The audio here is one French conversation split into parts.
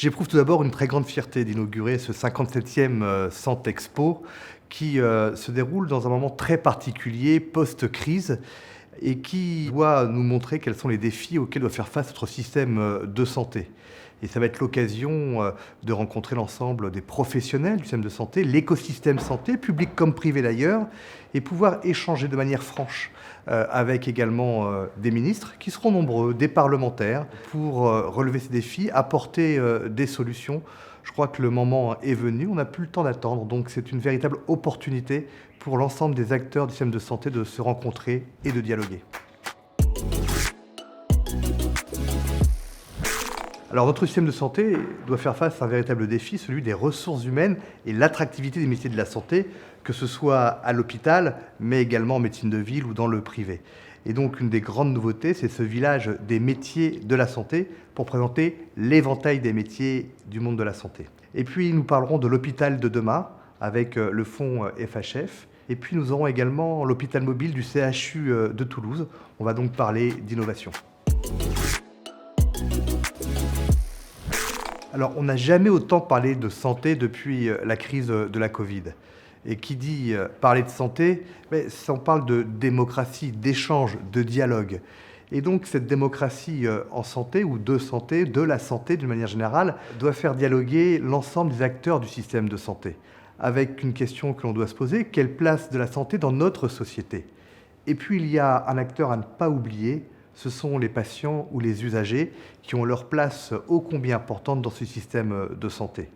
J'éprouve tout d'abord une très grande fierté d'inaugurer ce 57e Sant'Expo qui se déroule dans un moment très particulier, post-crise, et qui doit nous montrer quels sont les défis auxquels doit faire face notre système de santé. Et ça va être l'occasion de rencontrer l'ensemble des professionnels du système de santé, l'écosystème santé, public comme privé d'ailleurs, et pouvoir échanger de manière franche avec également des ministres qui seront nombreux, des parlementaires, pour relever ces défis, apporter des solutions. Je crois que le moment est venu, on n'a plus le temps d'attendre, donc c'est une véritable opportunité pour l'ensemble des acteurs du système de santé de se rencontrer et de dialoguer. Alors notre système de santé doit faire face à un véritable défi, celui des ressources humaines et l'attractivité des métiers de la santé, que ce soit à l'hôpital, mais également en médecine de ville ou dans le privé. Et donc une des grandes nouveautés, c'est ce village des métiers de la santé pour présenter l'éventail des métiers du monde de la santé. Et puis nous parlerons de l'hôpital de demain avec le fonds FHF. Et puis nous aurons également l'hôpital mobile du CHU de Toulouse. On va donc parler d'innovation. Alors, on n'a jamais autant parlé de santé depuis la crise de la Covid. Et qui dit parler de santé, ça on parle de démocratie, d'échange, de dialogue. Et donc cette démocratie en santé ou de la santé d'une manière générale, doit faire dialoguer l'ensemble des acteurs du système de santé. Avec une question que l'on doit se poser, quelle place de la santé dans notre société? Et puis il y a un acteur à ne pas oublier, ce sont les patients ou les usagers qui ont leur place ô combien importante dans ce système de santé.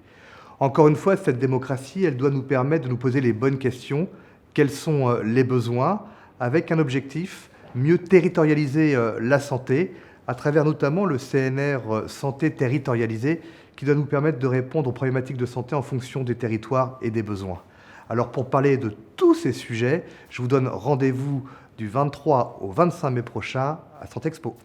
Encore une fois, cette démocratie, elle doit nous permettre de nous poser les bonnes questions. Quels sont les besoins? Avec un objectif, mieux territorialiser la santé, à travers notamment le CNR santé territorialisée, qui doit nous permettre de répondre aux problématiques de santé en fonction des territoires et des besoins. Alors pour parler de tous ces sujets, je vous donne rendez-vous du 23 au 25 mai prochain à Sant'Expo.